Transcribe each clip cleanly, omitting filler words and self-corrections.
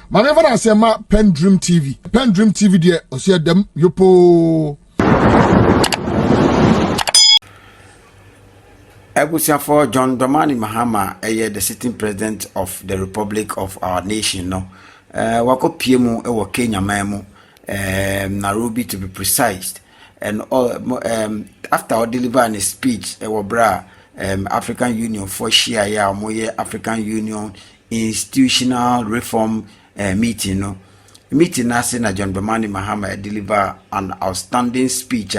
Mame fa na se ma PENDREAM TV. PENDREAM TV de o se dem yopo. For John Dramani Mahama, the sitting president of the Republic of our nation, no. Wako PMO ewo Kenya memo, Nairobi to be precise, and after delivering a speech, ewo bra African Union for share ya moye African Union institutional reform meeting, no. Meeting na John Dramani Mahama deliver an outstanding speech.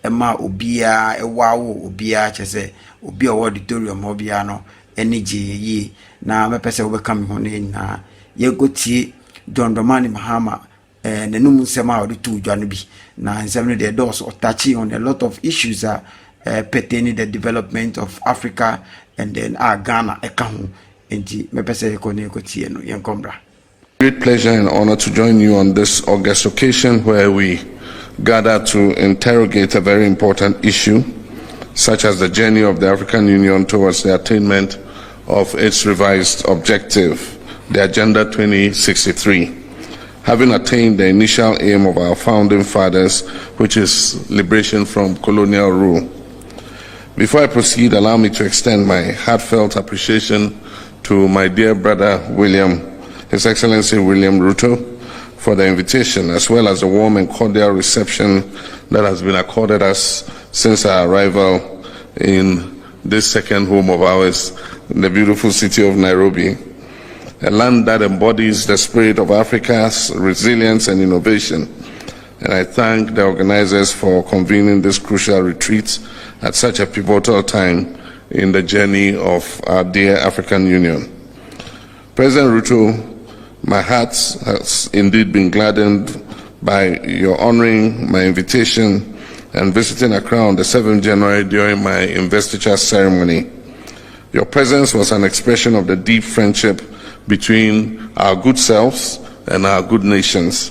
Emma obia ewawo obia chese obia auditorium obia no energy yi na mepese we come ho na ye gotie John Dramani Mahama nenum nsema odi tu dwano bi na nsem no the doors touching on a lot of issues pertaining the development of Africa and then Ghana eka ho enti mepese ko ne gotie no yen kombra. Great pleasure and honor to join you on this august occasion where we gather to interrogate a very important issue, such as the journey of the African Union towards the attainment of its revised objective, the Agenda 2063, having attained the initial aim of our founding fathers, which is liberation from colonial rule. Before I proceed, allow me to extend my heartfelt appreciation to my dear brother His Excellency William Ruto, for the invitation, as well as the warm and cordial reception that has been accorded us since our arrival in this second home of ours, in the beautiful city of Nairobi, a land that embodies the spirit of Africa's resilience and innovation. And I thank the organizers for convening this crucial retreat at such a pivotal time in the journey of our dear African Union. President Ruto, my heart has indeed been gladdened by your honoring my invitation and visiting Accra on the 7th January during my investiture ceremony. Your presence was an expression of the deep friendship between our good selves and our good nations.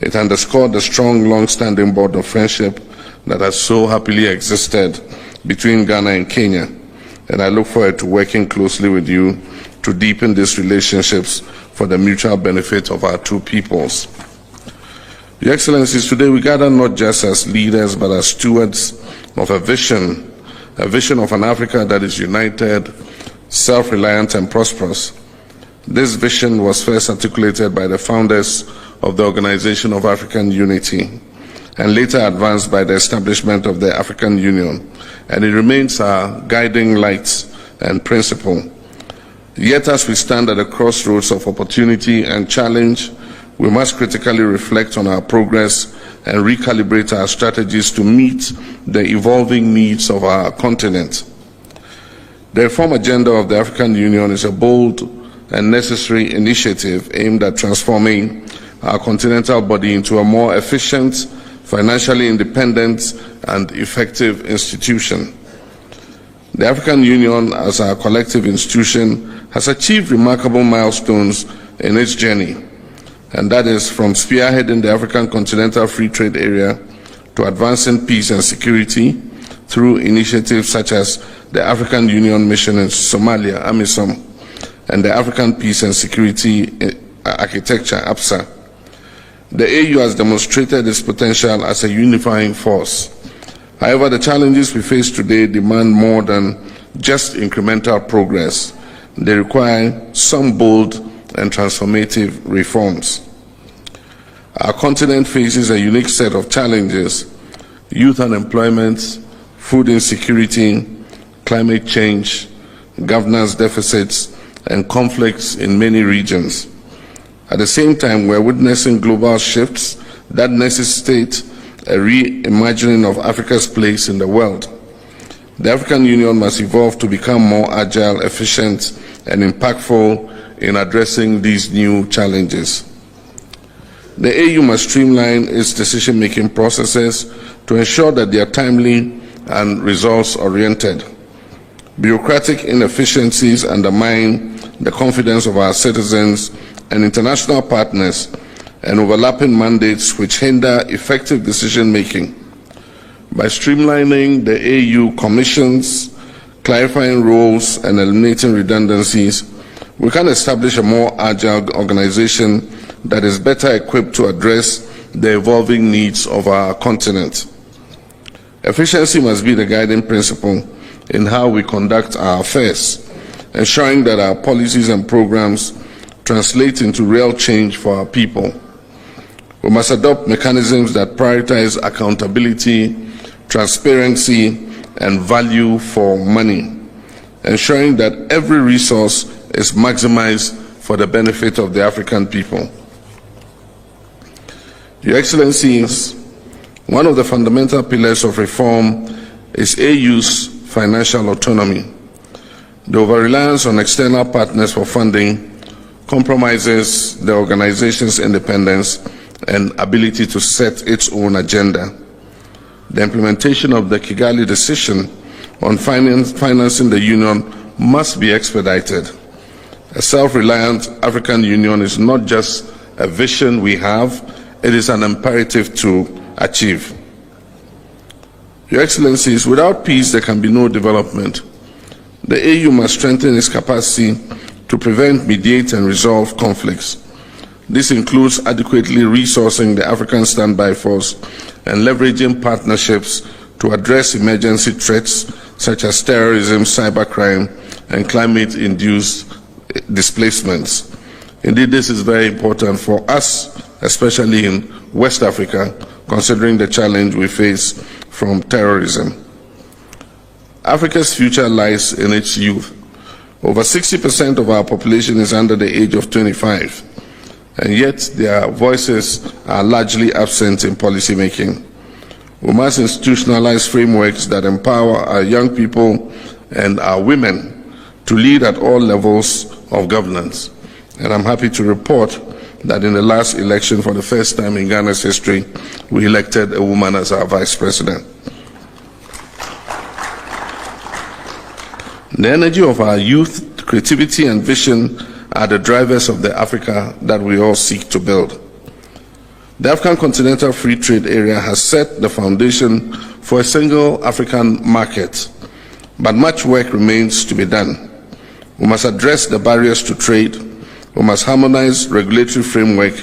It underscored the strong, long-standing bond of friendship that has so happily existed between Ghana and Kenya, and I look forward to working closely with you to deepen these relationships for the mutual benefit of our two peoples. Your Excellencies, today we gather not just as leaders but as stewards of a vision of an Africa that is united, self-reliant and prosperous. This vision was first articulated by the founders of the Organization of African Unity and later advanced by the establishment of the African Union, and it remains our guiding light and principle. Yet as we stand at the crossroads of opportunity and challenge, we must critically reflect on our progress and recalibrate our strategies to meet the evolving needs of our continent. The reform agenda of the African Union is a bold and necessary initiative aimed at transforming our continental body into a more efficient, financially independent, and effective institution. The African Union, as our collective institution, has achieved remarkable milestones in its journey, and that is from spearheading the African Continental Free Trade Area to advancing peace and security through initiatives such as the African Union Mission in Somalia, AMISOM, and the African Peace and Security Architecture, APSA. The AU has demonstrated its potential as a unifying force. However, the challenges we face today demand more than just incremental progress. They require some bold and transformative reforms. Our continent faces a unique set of challenges: youth unemployment, food insecurity, climate change, governance deficits, and conflicts in many regions. At the same time, we're witnessing global shifts that necessitate a reimagining of Africa's place in the world. The African Union must evolve to become more agile, efficient, and impactful in addressing these new challenges. The AU must streamline its decision-making processes to ensure that they are timely and results-oriented. Bureaucratic inefficiencies undermine the confidence of our citizens and international partners, and overlapping mandates which hinder effective decision-making. By streamlining the AU commissions, clarifying roles, and eliminating redundancies, we can establish a more agile organization that is better equipped to address the evolving needs of our continent. Efficiency must be the guiding principle in how we conduct our affairs, ensuring that our policies and programs translate into real change for our people. We must adopt mechanisms that prioritize accountability, transparency, and value for money, ensuring that every resource is maximized for the benefit of the African people. Your Excellencies, one of the fundamental pillars of reform is AU's financial autonomy. The over-reliance on external partners for funding compromises the organization's independence and ability to set its own agenda. The implementation of the Kigali decision on financing the Union must be expedited. A self-reliant African Union is not just a vision we have, it is an imperative to achieve. Your Excellencies, without peace there can be no development. The AU must strengthen its capacity to prevent, mediate, and resolve conflicts. This includes adequately resourcing the African Standby Force and leveraging partnerships to address emergency threats such as terrorism, cybercrime, and climate-induced displacements. Indeed, this is very important for us, especially in West Africa, considering the challenge we face from terrorism. Africa's future lies in its youth. Over 60% of our population is under the age of 25, and yet their voices are largely absent in policy making. We must institutionalize frameworks that empower our young people and our women to lead at all levels of governance. And I'm happy to report that in the last election, for the first time in Ghana's history, we elected a woman as our vice president. The energy of our youth, creativity, and vision are the drivers of the Africa that we all seek to build. The African Continental Free Trade Area has set the foundation for a single African market, but much work remains to be done. We must address the barriers to trade, we must harmonize regulatory framework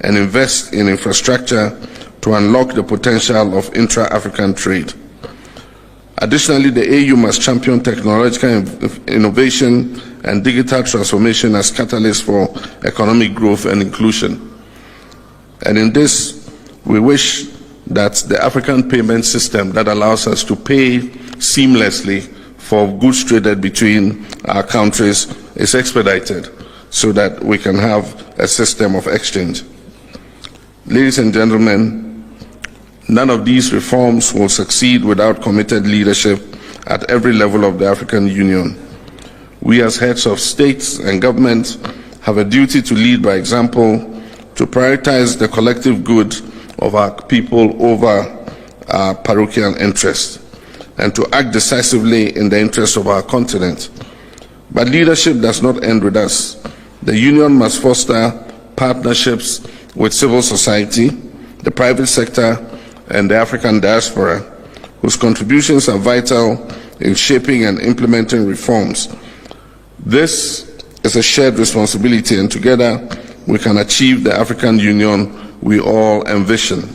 and invest in infrastructure to unlock the potential of intra-African trade. Additionally, the AU must champion technological innovation and digital transformation as catalysts for economic growth and inclusion. And in this, we wish that the African payment system that allows us to pay seamlessly for goods traded between our countries is expedited so that we can have a system of exchange. Ladies and gentlemen, none of these reforms will succeed without committed leadership at every level of the African Union. We as heads of states and governments have a duty to lead by example, to prioritize the collective good of our people over our parochial interests, and to act decisively in the interest of our continent. But leadership does not end with us. The Union must foster partnerships with civil society, the private sector, and the African diaspora, whose contributions are vital in shaping and implementing reforms. This is a shared responsibility, and together we can achieve the African Union we all envision.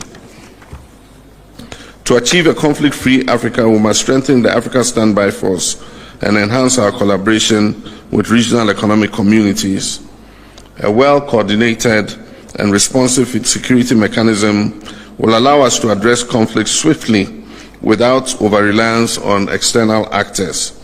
To achieve a conflict-free Africa, we must strengthen the Africa Standby Force and enhance our collaboration with regional economic communities. A well-coordinated and responsive security mechanism will allow us to address conflicts swiftly without over-reliance on external actors.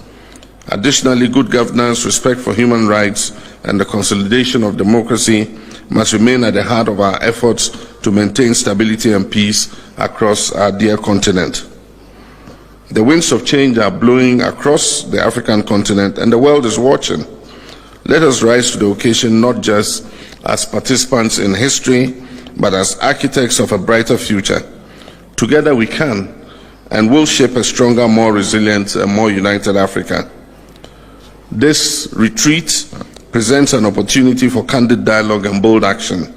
Additionally, good governance, respect for human rights, and the consolidation of democracy must remain at the heart of our efforts to maintain stability and peace across our dear continent. The winds of change are blowing across the African continent, and the world is watching. Let us rise to the occasion not just as participants in history, but as architects of a brighter future. Together we can and will shape a stronger, more resilient, and more united Africa. This retreat presents an opportunity for candid dialogue and bold action.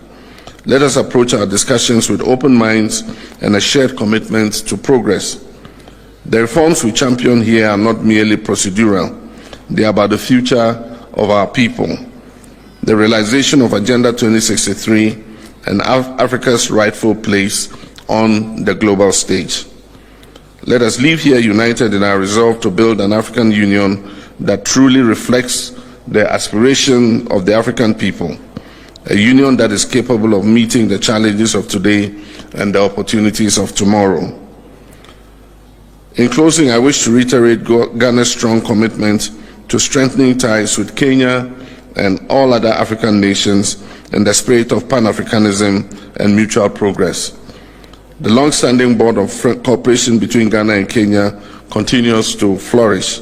Let us approach our discussions with open minds and a shared commitment to progress. The reforms we champion here are not merely procedural. They are about the future of our people, the realization of Agenda 2063, and Africa's rightful place on the global stage. Let us leave here united in our resolve to build an African Union that truly reflects the aspiration of the African people, a union that is capable of meeting the challenges of today and the opportunities of tomorrow. In closing, I wish to reiterate Ghana's strong commitment to strengthening ties with Kenya and all other African nations in the spirit of Pan-Africanism and mutual progress. The long-standing board of cooperation between Ghana and Kenya continues to flourish,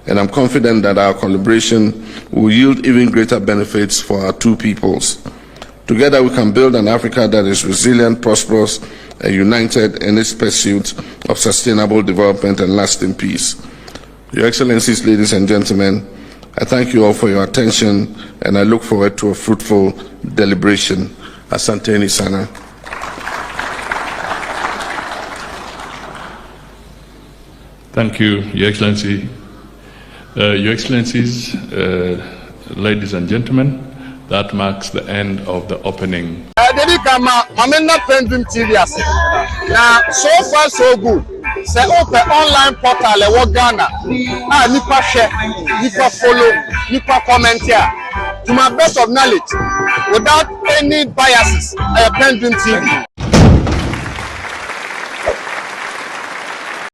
and I'm confident that our collaboration will yield even greater benefits for our two peoples. Together we can build an Africa that is resilient, prosperous, and united in its pursuit of sustainable development and lasting peace. Your Excellencies, ladies and gentlemen, I thank you all for your attention, and I look forward to a fruitful deliberation. Asante sana. Thank you, Your Excellency. Your Excellencies, ladies and gentlemen, that marks the end of the opening. PENDREAM TV. Now, so far so good. Say open online portal e Ghana. Nipa share, nipa follow, nipa comment here. To my best of knowledge, without any biases, PENDREAM TV.